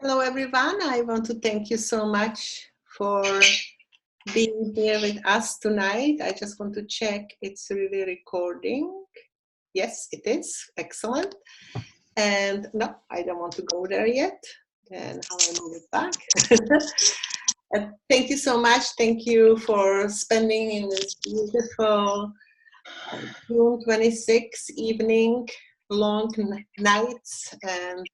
Hello, everyone. I want to thank you so much for being here with us tonight. I just want to check it's really recording. Yes, it is. Excellent. And no, I don't want to go there yet. Then how I move it back. Thank you so much. Thank you for spending in this beautiful June 26th evening, long nights and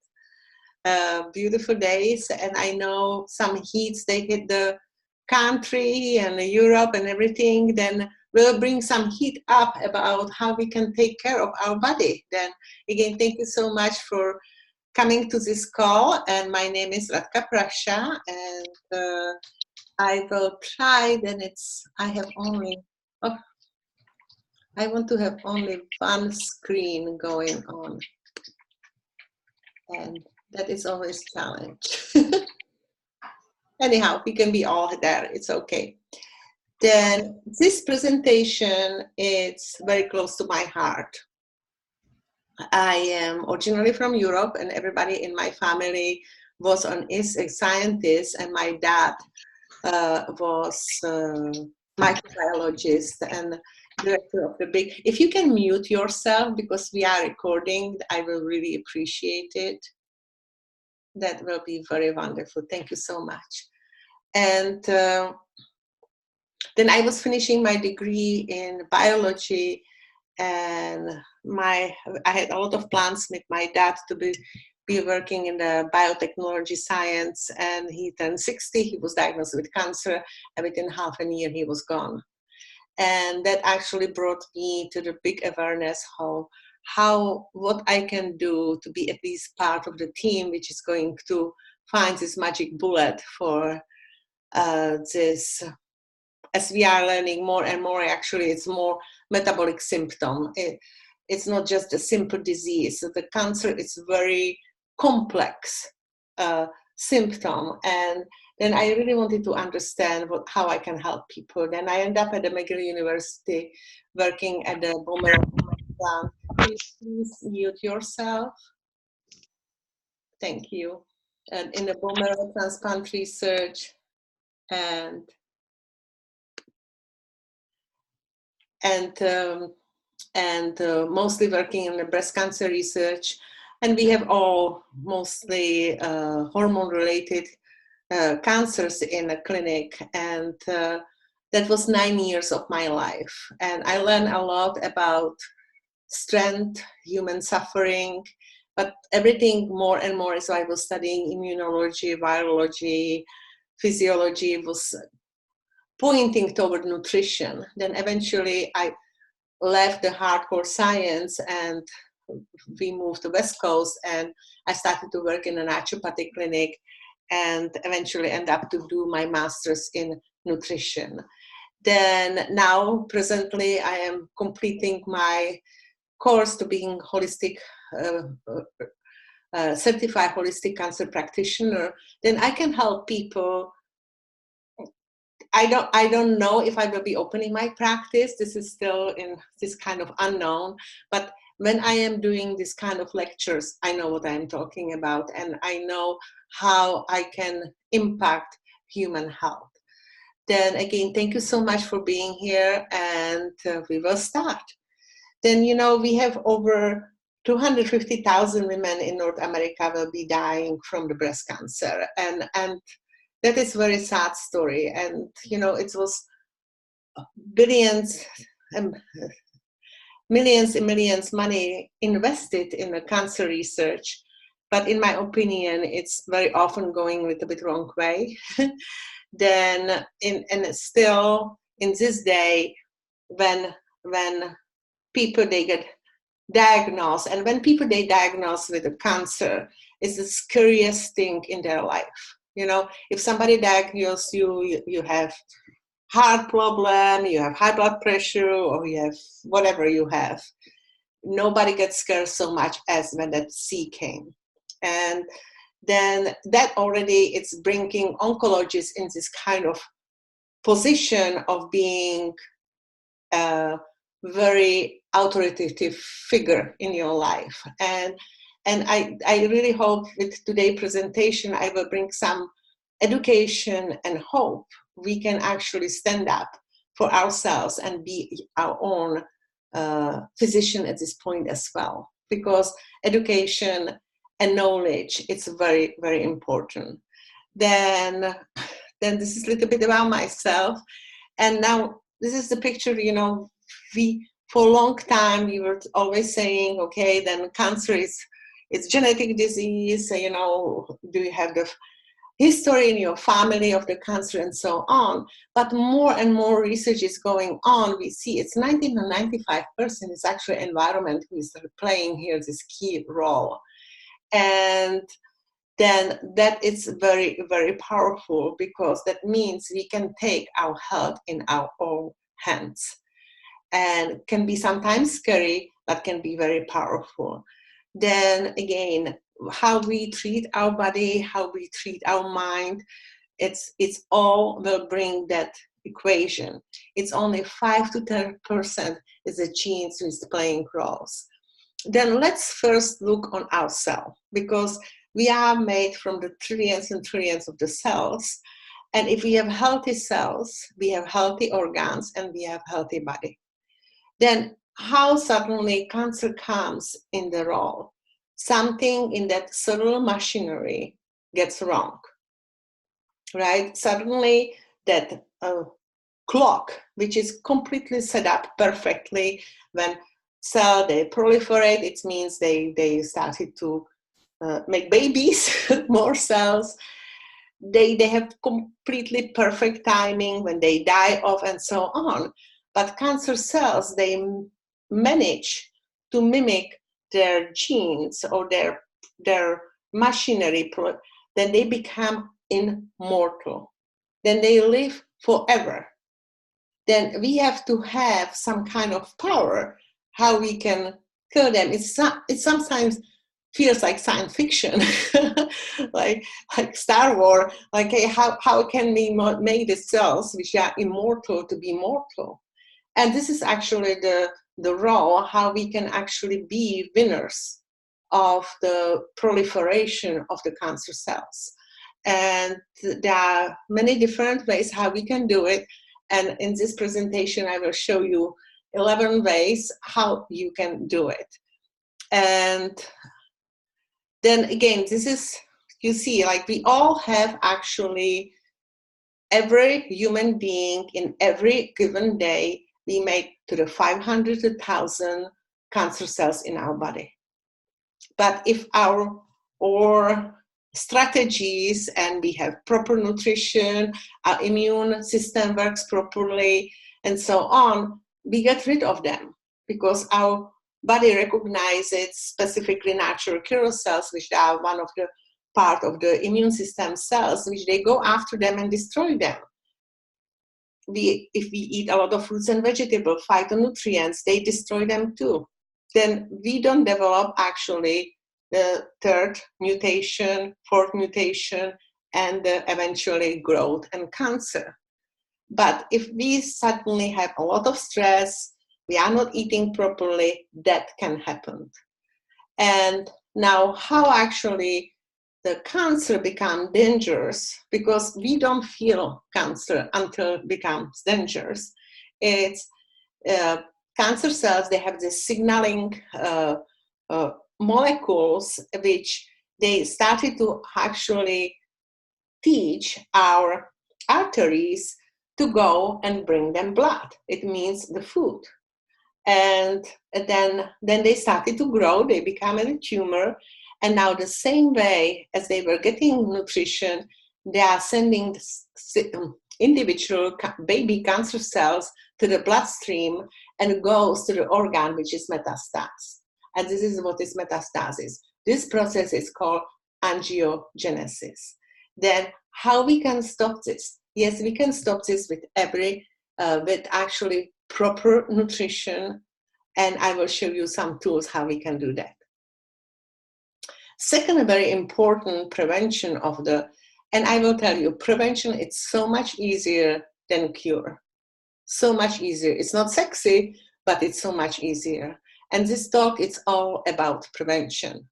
beautiful days. And I know some heats, they hit the country and Europe and everything, then we'll bring some heat up about how we can take care of our body. Then again, thank you so much for coming to this call. And my name is Radka Prusha, and I will try, then I have only, oh, I want to have only one screen going on. And that is always a challenge. Anyhow, we can be all there, it's okay. Then this presentation is very close to my heart. I am originally from Europe, and everybody in my family is a scientist, and my dad was microbiologist and director of the big. If you can mute yourself because we are recording, I will really appreciate it. That will be very wonderful. Thank you so much. And then I was finishing my degree in biology, and I had a lot of plans with my dad to be working in the biotechnology science, and he turned 60, he was diagnosed with cancer, and within half a year he was gone. And that actually brought me to the big awareness what I can do to be at least part of the team which is going to find this magic bullet for this. As we are learning more and more, actually, it's more metabolic symptom. It's not just a simple disease. So the cancer is very complex symptom. And then I really wanted to understand how I can help people. Then I ended up at the McGill University working at the bone marrow plant. Can you please mute yourself? Thank you. And in the bone marrow transplant research and mostly working in the breast cancer research. And we have all mostly hormone-related cancers in the clinic. And that was 9 years of my life. And I learned a lot about strength, human suffering, but everything more and more as I was studying immunology, virology, physiology was pointing toward nutrition. Then eventually I left the hardcore science and we moved to West Coast, and I started to work in a naturopathic clinic and eventually end up to do my master's in nutrition. Then now presently I am completing my course to being holistic certified holistic cancer practitioner. Then I can help people. I don't know if I will be opening my practice. This is still in this kind of unknown, but when I am doing this kind of lectures, I know what I'm talking about, and I know how I can impact human health. Then again, thank you so much for being here, and we will start. Then, we have over 250,000 women in North America will be dying from the breast cancer, and that is a very sad story. And, it was billions and millions and millions money invested in the cancer research. But in my opinion, it's very often going a little bit wrong way. Then, and still in this day, when people, they get diagnosed, and when people they diagnose with a cancer, it's the scariest thing in their life. If somebody diagnoses you have heart problem, you have high blood pressure, or you have whatever you have, nobody gets scared so much as when that C came. And then that already, it's bringing oncologists in this kind of position of being a very authoritative figure in your life. And And I really hope with today's presentation, I will bring some education and hope we can actually stand up for ourselves and be our own physician at this point as well. Because education and knowledge, it's very, very important. Then this is a little bit about myself. And now this is the picture, you know, for a long time, we were always saying, okay, then cancer it's genetic disease, you know, do you have the history in your family of the cancer and so on. But more and more research is going on. We see it's 90 to 95% is actually environment who is playing here this key role. And then that is very, very powerful, because that means we can take our health in our own hands, and can be sometimes scary, but can be very powerful. Then again, how we treat our body, how we treat our mind, it's all will bring that equation. It's only 5 to 10% is the genes who is playing roles. Then let's first look on ourselves, because we are made from the trillions and trillions of the cells. And if we have healthy cells, we have healthy organs, and we have healthy body. Then how suddenly cancer comes in the role? Something in that cellular machinery gets wrong, right? Suddenly that clock, which is completely set up perfectly, when cell they proliferate, it means they started to make babies, more cells. They have completely perfect timing when they die off and so on. But cancer cells, they manage to mimic their genes or their machinery, then they become immortal. Then they live forever. Then we have to have some kind of power how we can kill them. It sometimes feels like science fiction, like Star Wars. Like, hey, how can we make the cells which are immortal to be mortal? And this is actually the role how we can actually be winners of the proliferation of the cancer cells. And there are many different ways how we can do it. And in this presentation, I will show you 11 ways how you can do it. And then again, this is, you see, like we all have actually, every human being in every given day, we make to the 500 to 1,000 cancer cells in our body. But if our strategies and we have proper nutrition, our immune system works properly, and so on, we get rid of them, because our body recognizes specifically natural killer cells, which are one of the part of the immune system cells, which they go after them and destroy them. If we eat a lot of fruits and vegetables, phytonutrients, they destroy them too. Then we don't develop actually the third mutation, fourth mutation, and eventually growth and cancer. But if we suddenly have a lot of stress, we are not eating properly, that can happen. And now how actually the cancer becomes dangerous, because we don't feel cancer until it becomes dangerous. It's cancer cells, they have this signaling molecules which they started to actually teach our arteries to go and bring them blood. It means the food. And then they started to grow, they become a tumor. And now the same way as they were getting nutrition, they are sending individual baby cancer cells to the bloodstream, and it goes to the organ, which is metastasis. And this is what is metastasis. This process is called angiogenesis. Then how we can stop this? Yes, we can stop this with with actually proper nutrition. And I will show you some tools how we can do that. Second, a very important prevention of and I will tell you, prevention is so much easier than cure. So much easier. It's not sexy, but it's so much easier. And this talk, it's all about prevention.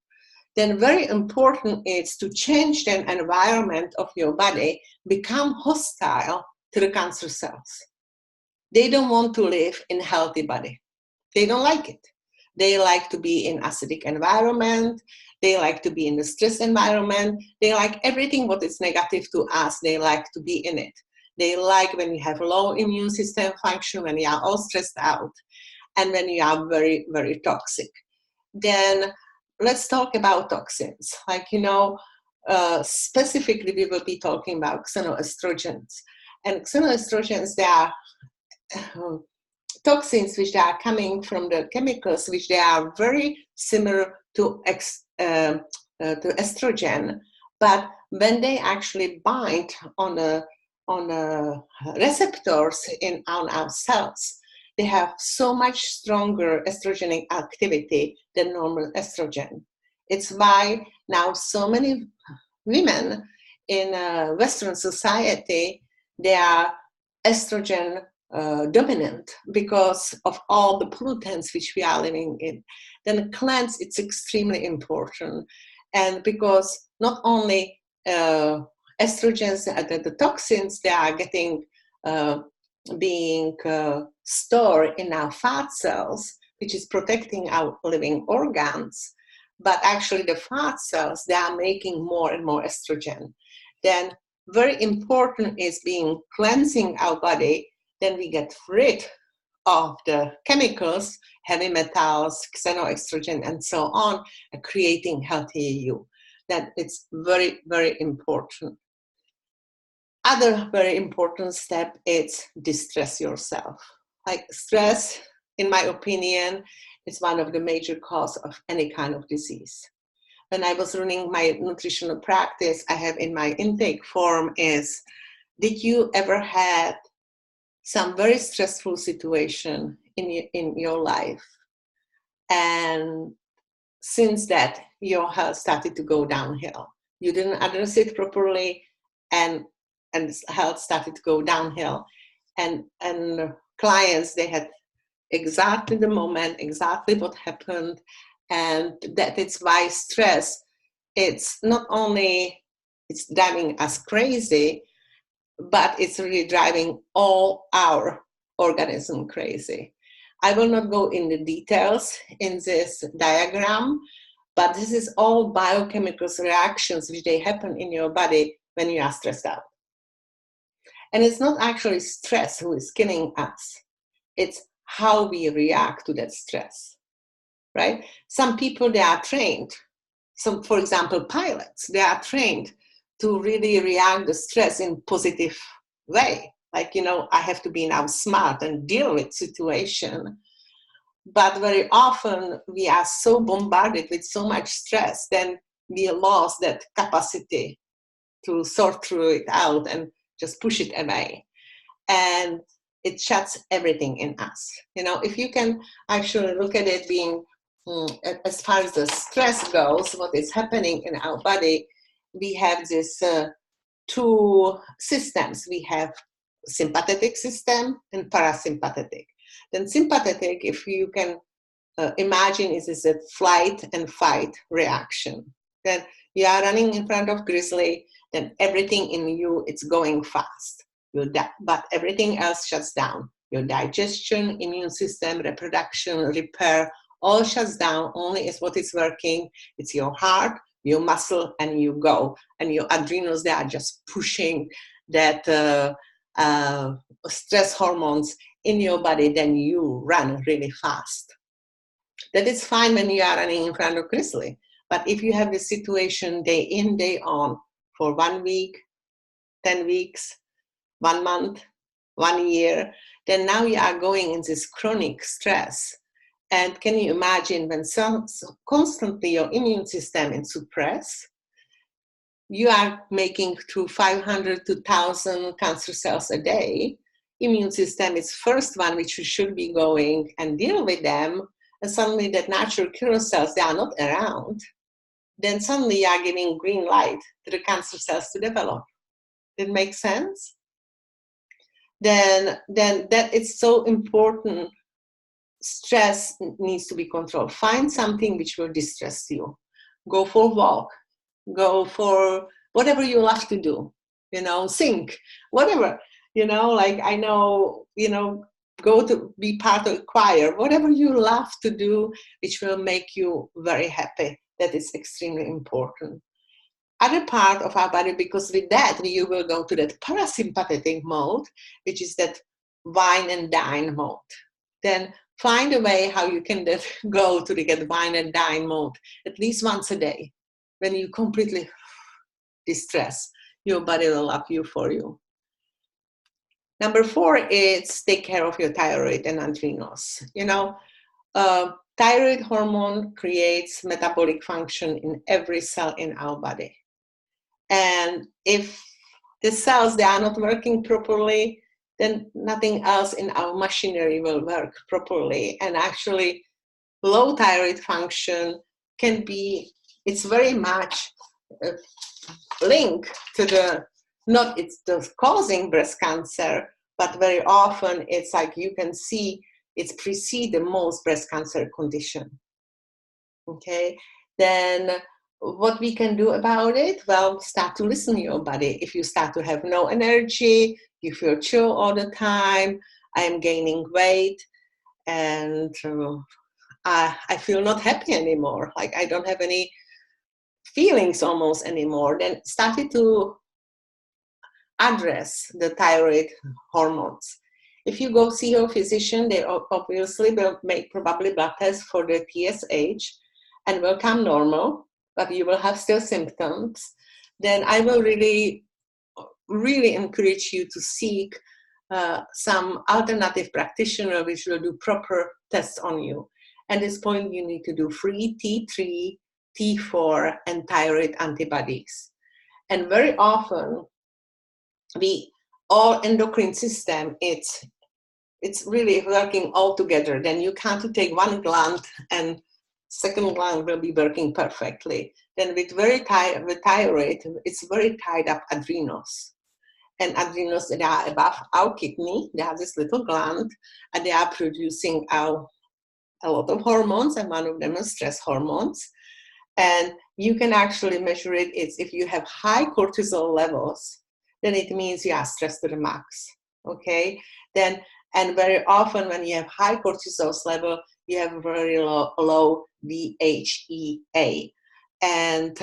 then very important is to change the environment of your body, become hostile to the cancer cells. They don't want to live in a healthy body. They don't like it. They like to be in acidic environment. They like to be in the stress environment. They like everything what is negative to us. They like to be in it. They like when you have low immune system function, when you are all stressed out, and when you are very, very toxic. Then let's talk about toxins. Like, specifically we will be talking about xenoestrogens. And xenoestrogens, they are toxins which are coming from the chemicals, which they are very similar to estrogen, but when they actually bind on receptors on our cells, they have so much stronger estrogenic activity than normal estrogen. It's why now so many women in Western society, they are estrogen dominant because of all the pollutants which we are living in. Then cleanse, it's extremely important. And because not only estrogens, the toxins, they are getting being stored in our fat cells, which is protecting our living organs, but actually the fat cells, they are making more and more estrogen. Then very important is being cleansing our body. Then we get rid of the chemicals, heavy metals, xenoestrogen, and so on, creating healthier you. That it's very, very important. Other very important step is distress yourself. Like stress, in my opinion, is one of the major causes of any kind of disease. When I was running my nutritional practice, I have in my intake form is, did you ever had some very stressful situation in your life? And since that, your health started to go downhill. You didn't address it properly, and health started to go downhill. And clients, they had exactly the moment, exactly what happened. And that it's why stress, it's not only, it's driving us crazy, but it's really driving all our organism crazy. I will not go in the details in this diagram, but this is all biochemical reactions which they happen in your body when you are stressed out. And it's not actually stress who is killing us. It's how we react to that stress, right? Some people, they are trained. Some, for example, pilots, they are trained to really react to stress in positive way. Like, I have to be now smart and deal with situation. But very often we are so bombarded with so much stress, then we lost that capacity to sort through it out and just push it away. And it shuts everything in us. If you can actually look at it being, as far as the stress goes, what is happening in our body, we have this two systems. We have sympathetic system and parasympathetic. Then sympathetic, if you can imagine, is a flight and fight reaction. Then you are running in front of grizzly, then everything in you, it's going fast. But everything else shuts down. Your digestion, immune system, reproduction, repair, all shuts down. Only is what is working. It's your heart, your muscle, and you go. And your adrenals, they are just pushing that stress hormones in your body. Then you run really fast. That is fine when you are running in front of grizzly. But if you have this situation day in, day on, for 1 week, 10 weeks, 1 month, 1 year, then now you are going in this chronic stress. And can you imagine when constantly your immune system is suppressed, you are making through 500 to 1,000 cancer cells a day. Immune system is first one which should be going and deal with them. And suddenly that natural killer cells, they are not around. Then suddenly you are giving green light to the cancer cells to develop. Did it make sense? Then that it's so important. Stress needs to be controlled. Find something which will distress you. go for a walk, go for whatever you love to do, sing, whatever, like I know, go to be part of a choir, whatever you love to do, which will make you very happy. That is extremely important. Other part of our body, because with that you will go to that parasympathetic mode, which is that wine and dine mode. Then find a way how you can go to the wine and dine mode at least once a day. When you completely distress, your body will love you for you. Number 4 is take care of your thyroid and adrenals. Thyroid hormone creates metabolic function in every cell in our body. And if the cells, they are not working properly, then nothing else in our machinery will work properly. And actually, low thyroid function can be, it's very much linked to it's just causing breast cancer, but very often it's like you can see it's precede the most breast cancer condition. Okay, then what we can do about it? Well, start to listen to your body. If you start to have no energy, you feel chill all the time, I am gaining weight, and I feel not happy anymore, like I don't have any feelings almost anymore, then started to address the thyroid hormones. If you go see your physician, they obviously will make probably blood tests for the TSH and will come normal, but you will have still symptoms. Then I will really, really encourage you to seek some alternative practitioner which will do proper tests on you. At this point, you need to do free T3, T4, and thyroid antibodies. And very often, all endocrine system, it's really working all together. Then you can't take one gland and second gland will be working perfectly. Then with thyroid, it's very tied up adrenals. And adrenals, they are above our kidney. They have this little gland, and they are producing a lot of hormones, and one of them is stress hormones. And you can actually measure it. It's if you have high cortisol levels, then it means you are stressed to the max. Okay? Then, and very often when you have high cortisol level, you have very low DHEA. And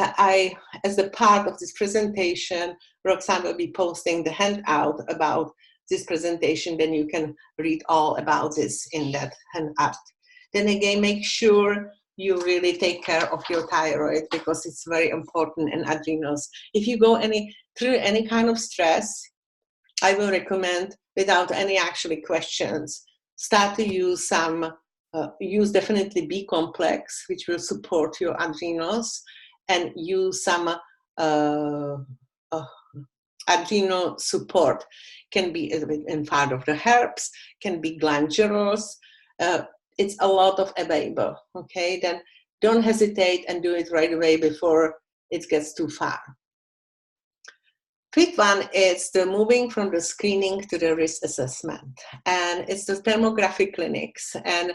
as a part of this presentation, Roxanne will be posting the handout about this presentation. Then you can read all about this in that handout. Then again, make sure you really take care of your thyroid because it's very important, and adrenals. If you go through any kind of stress, I will recommend, without any actually questions, start to use use definitely B complex, which will support your adrenals, and use some adrenal support. Can be in part of the herbs, can be glandules. It's a lot of available. Okay, then don't hesitate and do it right away before it gets too far. Fifth one is the moving from the screening to the risk assessment, and it's the thermographic clinics. And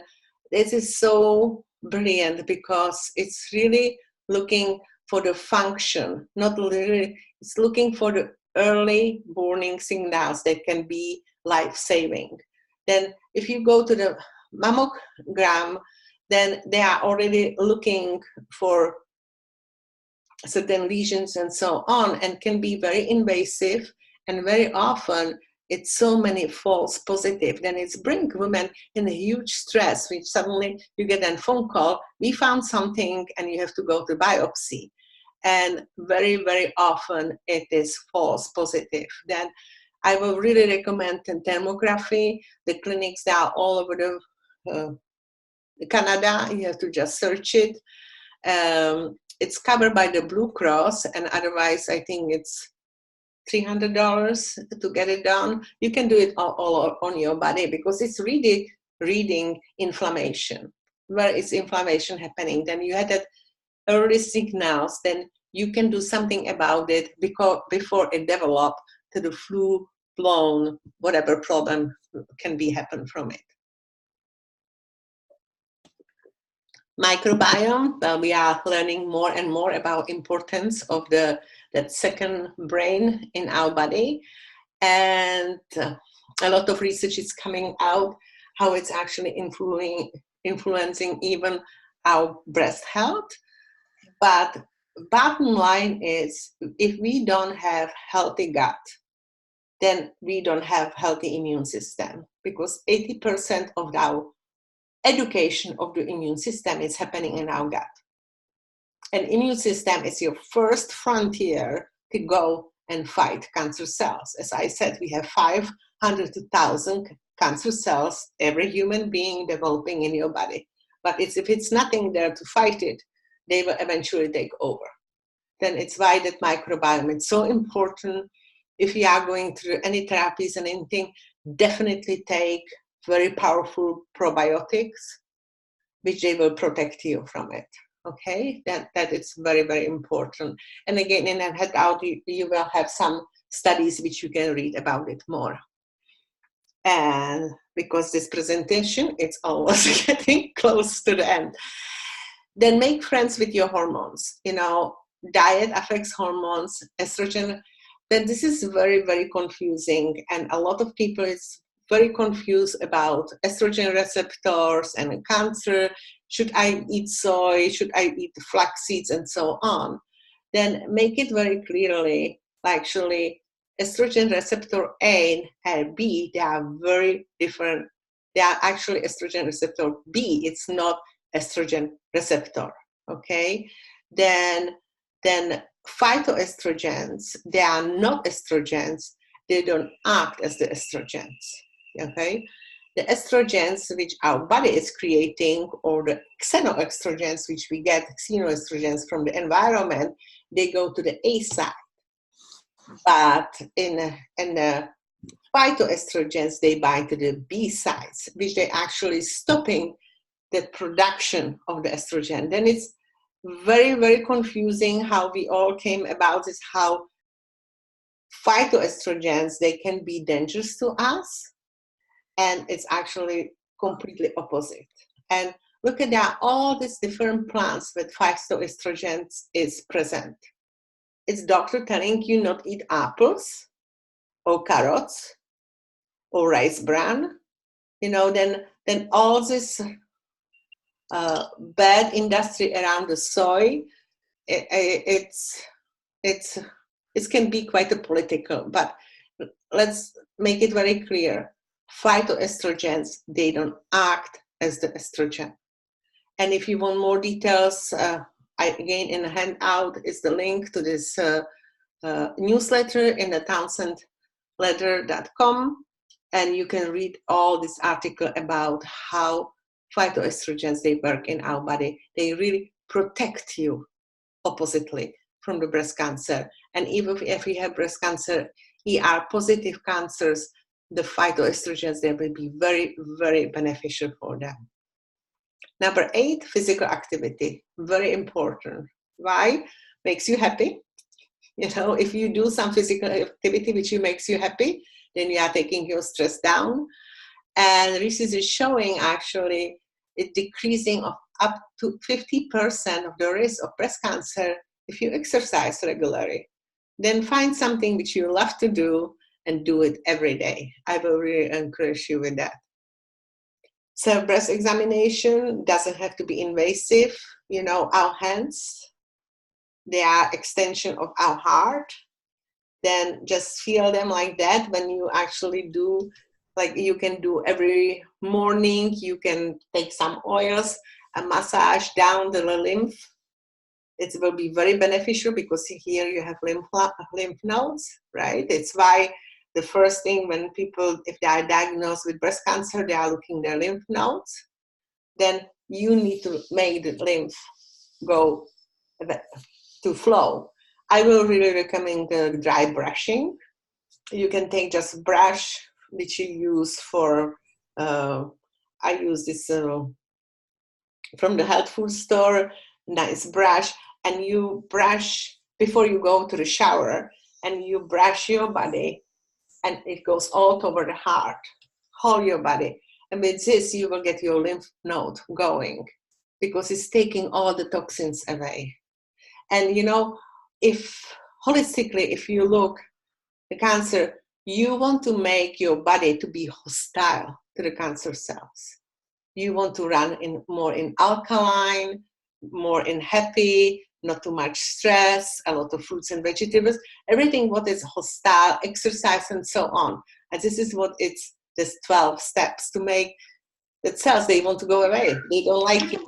this is so brilliant because it's really looking for the function, not literally, it's looking for the early warning signals that can be life-saving. Then if you go to the mammogram, then they are already looking for certain lesions and so on, and can be very invasive, and very often it's so many false positive. Then it's bring women in a huge stress, which suddenly you get a phone call, we found something, and you have to go to biopsy. And very, very often it is false positive. Then I will really recommend thermography. The clinics, they are all over Canada. You have to just search it. It's covered by the Blue Cross, and otherwise I think it's $300 to get it done. You can do it all on your body because it's really reading inflammation. Where is inflammation happening? Then you had that early signals, then you can do something about it before it develops to the full-blown whatever problem can be happen from it. Microbiome, well, we are learning more and more about importance of that second brain in our body. And a lot of research is coming out how it's actually influencing even our breast health. But bottom line is, if we don't have healthy gut, then we don't have healthy immune system, because 80% of our education of the immune system is happening in our gut. And immune system is your first frontier to go and fight cancer cells. As I said, we have 500 to 1,000 cancer cells, every human being developing in your body. But if it's nothing there to fight it, they will eventually take over. Then it's why that microbiome is so important. If you are going through any therapies and anything, definitely take very powerful probiotics, which they will protect you from it. Okay, that is very, very important. And again, in a handout, you will have some studies which you can read about it more. And because this presentation, it's almost getting close to the end. Then make friends with your hormones. You know, diet affects hormones, estrogen. Then this is very, very confusing. And a lot of people is very confused about estrogen receptors and cancer. Should I eat soy? Should I eat flax seeds and so on? Then make it very clearly, actually, estrogen receptor A and B, they are very different. They are actually estrogen receptor B. It's not estrogen receptor, okay? Then phytoestrogens, they are not estrogens. They don't act as the estrogens, okay? The estrogens which our body is creating, or the xenoestrogens which we get, xenoestrogens from the environment, they go to the A side. But in the phytoestrogens, they bind to the B sides, which they actually stopping the production of the estrogen. Then it's very, very confusing how we all came about this, how phytoestrogens, they can be dangerous to us. And it's actually completely opposite. And look at that, all these different plants with phytoestrogens is present. It's doctor telling you not eat apples or carrots or rice bran. You know, then all this bad industry around the soy, it can be quite a political, but let's make it very clear. Phytoestrogens, they don't act as the estrogen. And if you want more details, again, in a handout is the link to this newsletter in the townsendletter.com, and you can read all this article about how phytoestrogens, they work in our body. They really protect you oppositely from the breast cancer. And even if you have breast cancer, ER positive cancers, the phytoestrogens, they will be very, very beneficial for them. Number 8, physical activity, very important. Why? Makes you happy. You know, if you do some physical activity which makes you happy, then you are taking your stress down. And research is showing actually it decreasing of up to 50% of the risk of breast cancer if you exercise regularly. Then find something which you love to do and do it every day. I will really encourage you with that. So breast examination doesn't have to be invasive. You know, our hands, they are extension of our heart. Then just feel them like that when you actually do, like you can do every morning, you can take some oils and massage down the lymph. It will be very beneficial because here you have lymph nodes, right? It's why the first thing when people, if they are diagnosed with breast cancer, they are looking their lymph nodes. Then you need to make the lymph go to flow. I will really recommend the dry brushing. You can take just brush which you use for, I use this from the health food store, nice brush, and you brush before you go to the shower, and you brush your body, and it goes all over the heart, whole your body. And with this, you will get your lymph node going. because it's taking all the toxins away. And you know, if holistically, if you look the cancer, you want to make your body to be hostile to the cancer cells. You want to run in more in alkaline, more in happy, not too much stress, a lot of fruits and vegetables, everything what is hostile, exercise and so on. And this is what it's, this 12 steps to make the cells, they want to go away. They don't like it.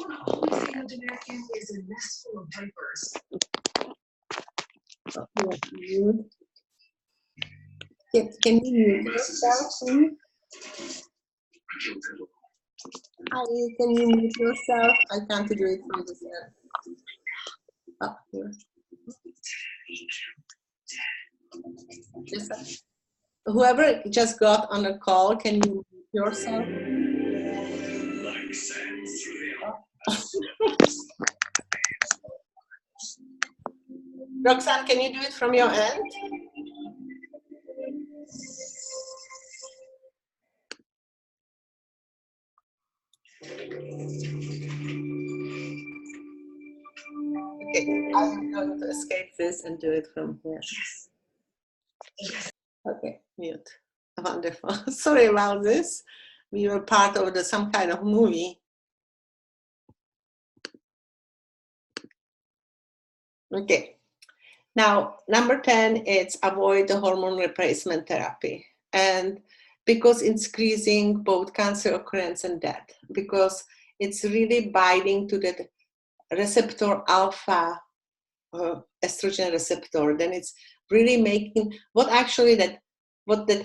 Is a mess full of diapers. Can you mute yourself? Hi, can you mute yourself? I can't do it from this end. Oh, here. Whoever just got on a call, can you mute yourself? Roxanne, can you do it from your end? Okay, I'm going to escape this and do it from here. Okay, mute. Wonderful. Sorry about this. We were part of some kind of movie. Okay. Now, number 10, it's avoid the hormone replacement therapy. And because it's increasing both cancer occurrence and death, because it's really binding to the receptor alpha, estrogen receptor, then it's really making what that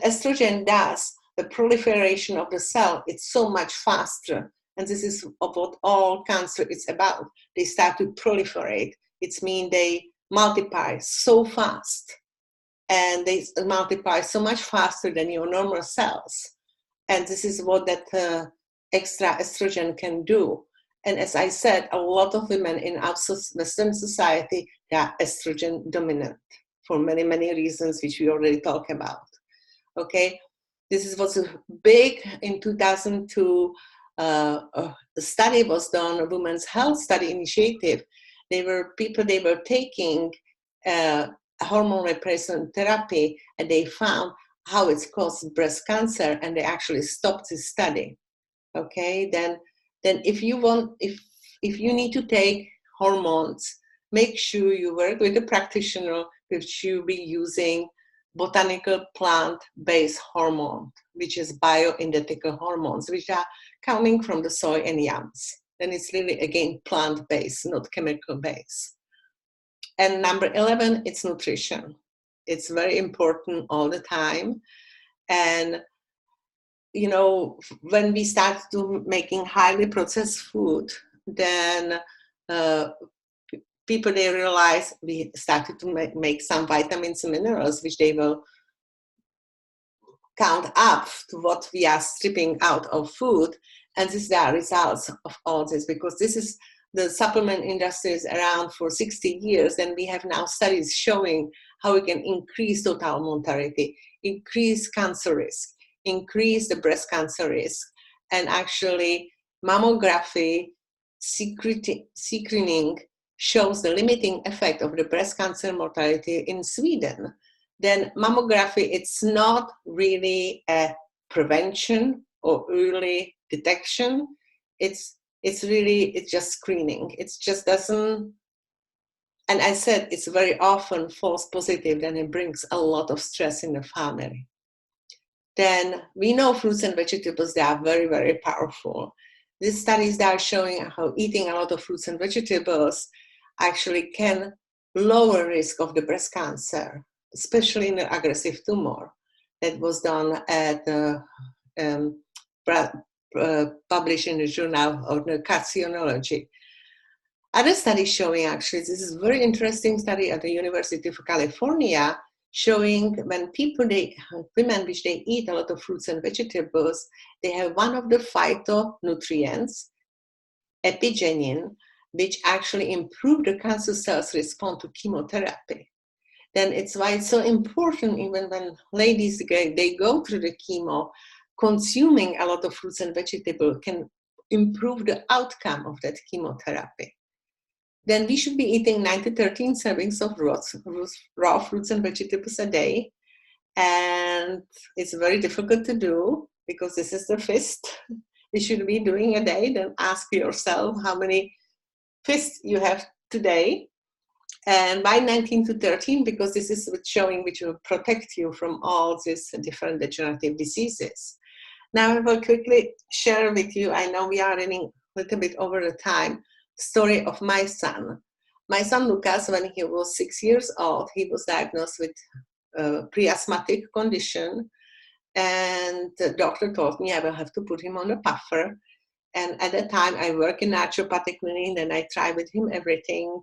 estrogen does, the proliferation of the cell, it's so much faster. And this is what all cancer is about. They start to proliferate. It means they multiply so fast, and they multiply so much faster than your normal cells. And this is what that extra estrogen can do. And as I said, a lot of women in our Western society, they are estrogen dominant for many, many reasons, which we already talked about. Okay, this was big in 2002. A study was done, a women's health study initiative. They were taking hormone replacement therapy, and they found how it's caused breast cancer, and they actually stopped this study. Okay, then if you need to take hormones, make sure you work with a practitioner which should be using botanical plant-based hormone, which is bioidentical hormones, which are coming from the soy and yams. Then it's really, again, plant-based, not chemical-based. And number 11, it's nutrition. It's very important all the time. And, you know, when we start to making highly processed food, then people, they realize we started to make some vitamins and minerals, which they will count up to what we are stripping out of food. And this is the results of all this, because this is the supplement industry is around for 60 years, and we have now studies showing how we can increase total mortality, increase cancer risk, increase the breast cancer risk, and actually mammography screening shows the limiting effect of the breast cancer mortality in Sweden. Then mammography, it's not really a prevention or early detection. It's just screening. It just doesn't, and I said it's very often false positive, then it brings a lot of stress in the family. Then we know fruits and vegetables, they are very, very powerful. These studies that are showing how eating a lot of fruits and vegetables actually can lower risk of the breast cancer, especially in the aggressive tumor. That was done at published in the Journal of Carcinology. Other studies showing, actually, this is a very interesting study at the University of California, showing when women which they eat a lot of fruits and vegetables, they have one of the phytonutrients, epigenin, which actually improve the cancer cells respond to chemotherapy. Then it's why it's so important, even when ladies they go through the chemo, consuming a lot of fruits and vegetables can improve the outcome of that chemotherapy, then we should be eating 9 to 13 servings of raw fruits and vegetables a day. And it's very difficult to do because this is the fist you should be doing a day. Then ask yourself how many fists you have today. And by 19 to 13, because this is showing which will protect you from all these different degenerative diseases. Now I will quickly share with you, I know we are running a little bit over the time, story of my son. My son Lucas, when he was 6 years old, he was diagnosed with a pre-asthmatic condition. And the doctor told me I will have to put him on a puffer. And at that time, I work in naturopathic clinic, and I try with him everything,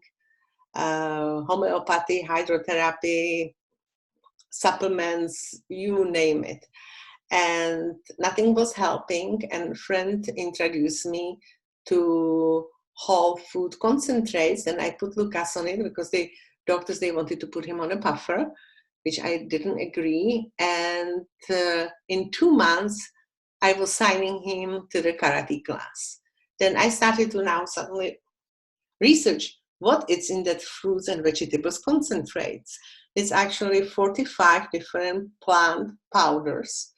homeopathy, hydrotherapy, supplements, you name it. And nothing was helping. And a friend introduced me to whole food concentrates, and I put Lucas on it because the doctors, they wanted to put him on a puffer, which I didn't agree. And in 2 months, I was signing him to the karate class. Then I started to now suddenly research what is in that fruits and vegetables concentrates. It's actually 45 different plant powders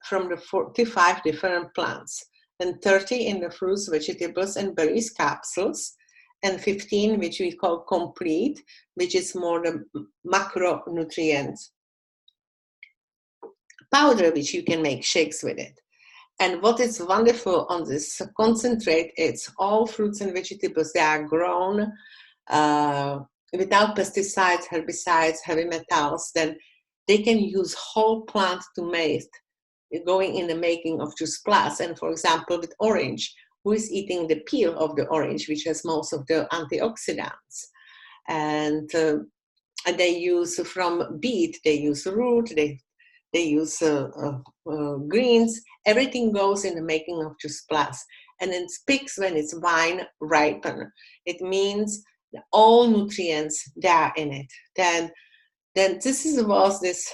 from the 45 different plants, and 30 in the fruits, vegetables, and berries capsules, and 15, which we call complete, which is more the macronutrient powder, which you can make shakes with it. And what is wonderful on this concentrate, it's all fruits and vegetables. They are grown without pesticides, herbicides, heavy metals. Then they can use whole plant to make, going in the making of juice plus. And for example, with orange, who is eating the peel of the orange, which has most of the antioxidants. And they use from beet, they use root, they use greens. Everything goes in the making of juice plus. And it speaks when it's wine ripen. It means all nutrients that are in it. Then this was this,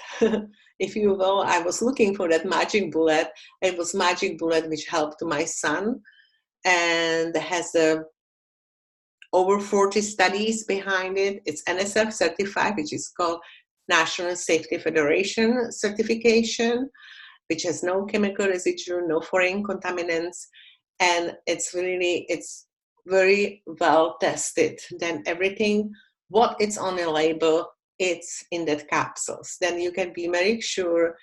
if you will, I was looking for that magic bullet. It was magic bullet which helped my son, and has over 40 studies behind it. It's NSF certified, which is called National Safety Federation certification, which has no chemical residue, no foreign contaminants, and it's very well tested. Then everything, what it's on a label, it's in that capsules. Then you can be very sure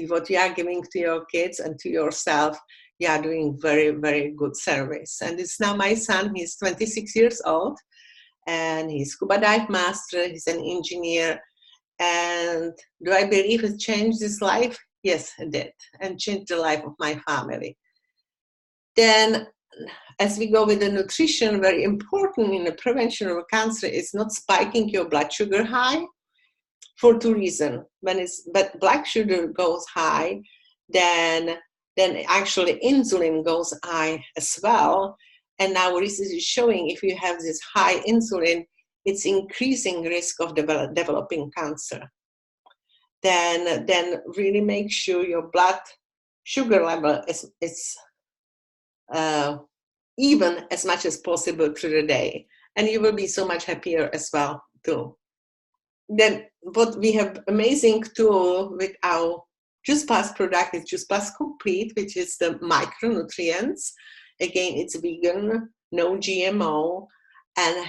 what you are giving to your kids and to yourself, you are doing very, very good service. And it's now my son, he's 26 years old, and he's scuba dive master, he's an engineer. And do I believe it changed his life? Yes, it did, and changed the life of my family. Then, as we go with the nutrition, very important in the prevention of cancer is not spiking your blood sugar high for 2 reasons. But blood sugar goes high, then actually insulin goes high as well. And now research is showing if you have this high insulin, it's increasing risk of developing cancer. Then really make sure your blood sugar level is even as much as possible through the day, and you will be so much happier as well too. Then what we have amazing tool with our Juice Plus product is Juice Plus Complete, which is the micronutrients. Again, it's vegan, no GMO, and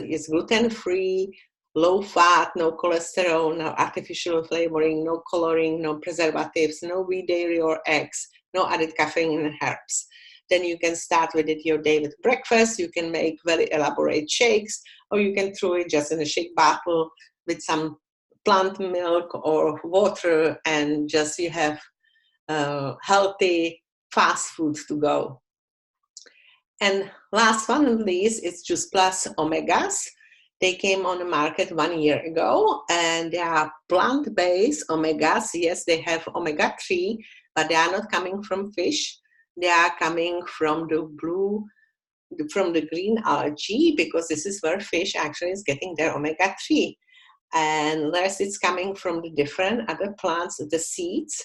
is gluten-free, low fat, no cholesterol, no artificial flavoring, no coloring, no preservatives, no wheat, dairy, or eggs, no added caffeine and herbs. Then you can start with it your day with breakfast. You can make very elaborate shakes, or you can throw it just in a shake bottle with some plant milk or water, and just you have healthy fast food to go. And last one not least is Juice Plus Omegas. They came on the market 1 year ago, and they are plant-based omegas. Yes, they have omega-3, but they are not coming from fish. They are coming from the green algae, because this is where fish actually is getting their omega-3. And the rest it's coming from the different other plants, the seeds,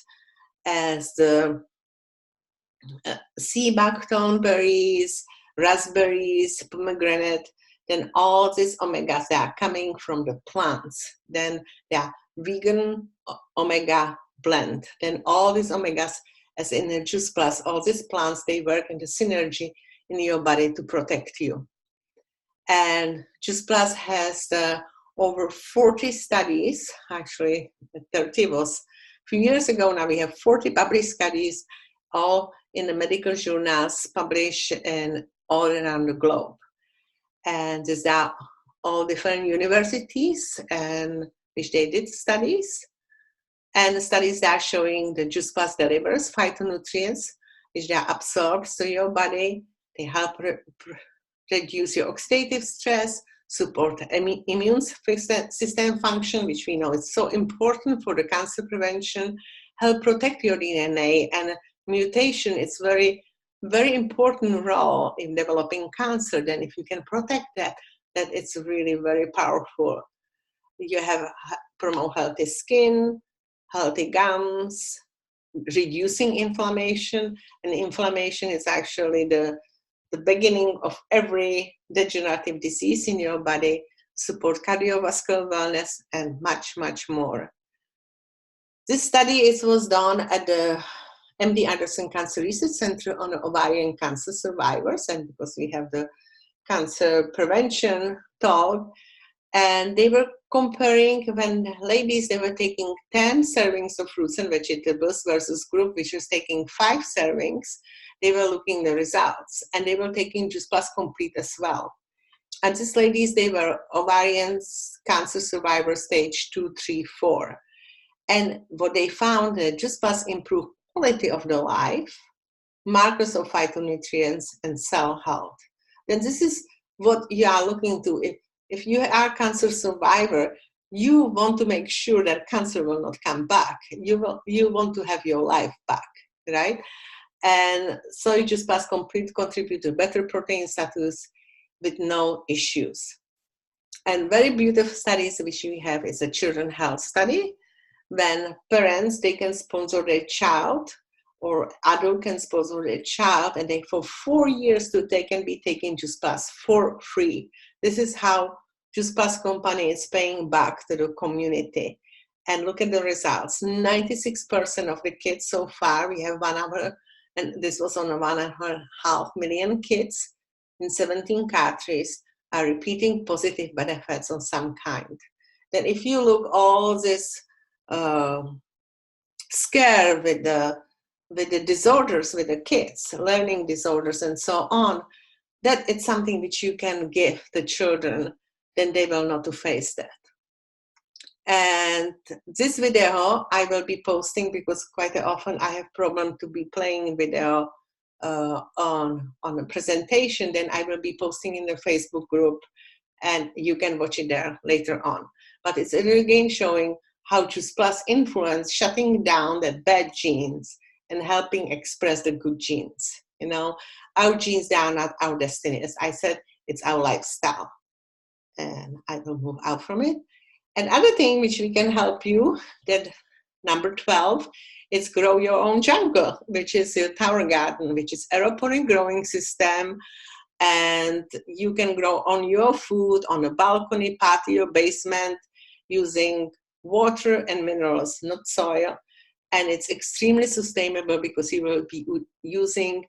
as the sea buckthorn berries, raspberries, pomegranate, then all these omegas, they are coming from the plants. Then they are vegan omega blend. Then all these omegas, as in the Juice Plus, all these plants, they work in the synergy in your body to protect you. And Juice Plus has over 40 studies, actually 30 was a few years ago. Now we have 40 published studies, all in the medical journals published in all around the globe. And these are all different universities and which they did studies. And the studies are showing the Juice Plus delivers phytonutrients, which they are absorbed to your body. They help reduce your oxidative stress, support immune system function, which we know is so important for the cancer prevention, help protect your DNA, and mutation is very, very important role in developing cancer. Then if you can protect that, that it's really very powerful. You have promote healthy skin, healthy gums, reducing inflammation, and inflammation is actually the beginning of every degenerative disease in your body, support cardiovascular wellness, and much, much more. This study was done at the MD Anderson Cancer Research Center on ovarian cancer survivors, and because we have the cancer prevention talk, and they were comparing when ladies, they were taking 10 servings of fruits and vegetables versus group which was taking 5 servings. They were looking the results, and they were taking Juice Plus Complete as well. And these ladies, they were ovarian cancer survivor stage 2, 3, 4. And what they found, that Juice Plus improved quality of the life, markers of phytonutrients, and cell health. Then this is what you are looking to. If you are a cancer survivor, you want to make sure that cancer will not come back. You want to have your life back, right? And so Juice Plus Complete contribute to better protein status with no issues. And very beautiful studies which we have is a children health study. When parents, they can sponsor their child, or adult can sponsor their child, and they for 4 years they can be taking Juice Plus for free. This is how Juice Plus company is paying back to the community. And look at the results. 96% of the kids so far, we have 1 hour, and this was on 1.5 million kids in 17 countries, are repeating positive benefits of some kind. Then if you look all this scare with the disorders with the kids, learning disorders and so on, that it's something which you can give the children, then they will not to face that. And this video I will be posting because quite often I have problem to be playing video on a presentation. Then I will be posting in the Facebook group, and you can watch it there later on. But it's again showing how Juice Plus influence shutting down the bad genes and helping express the good genes. You know, our genes, they are not our destiny. As I said, it's our lifestyle. And I will move out from it. And other thing which we can help you, that number 12, is grow your own jungle, which is your tower garden, which is aeroponic growing system. And you can grow on your food, on a balcony, patio, basement, using water and minerals, not soil. And it's extremely sustainable because you will be using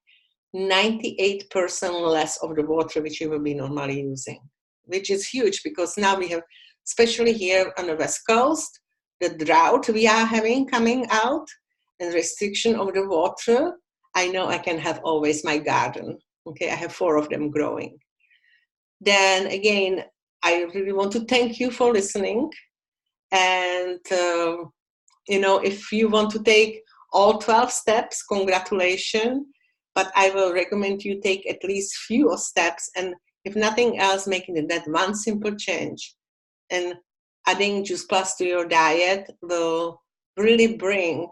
98% less of the water which you will be normally using, which is huge because now we have, especially here on the West Coast, the drought we are having coming out and restriction of the water. I know I can have always my garden. Okay, I have 4 of them growing. Then again, I really want to thank you for listening. And, you know, if you want to take all 12 steps, congratulations. But I will recommend you take at least few steps. And if nothing else, making it that one simple change. And adding Juice Plus to your diet will really bring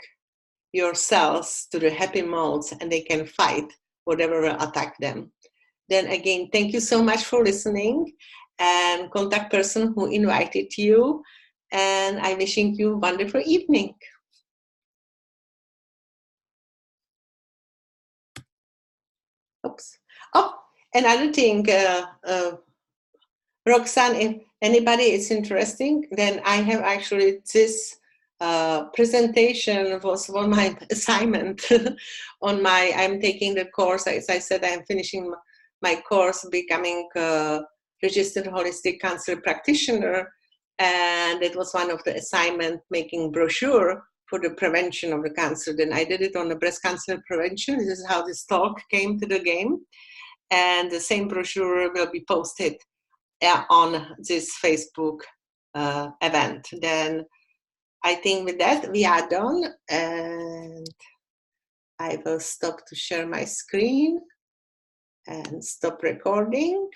your cells to the happy modes, and they can fight whatever will attack them. Then again, thank you so much for listening, and contact person who invited you. And I'm wishing you a wonderful evening. Oh, another thing, Roxanne, if anybody is interesting, then I have actually this presentation was on my assignment on my, I'm taking the course, as I said, I'm finishing my course, becoming a registered holistic counselor practitioner. And it was one of the assignment, making brochure for the prevention of the cancer. Then I did it on the breast cancer prevention. This is how this talk came to the game. And the same brochure will be posted on this Facebook event. Then I think with that we are done, and I will stop to share my screen and stop recording.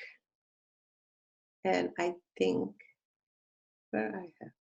And I think where I have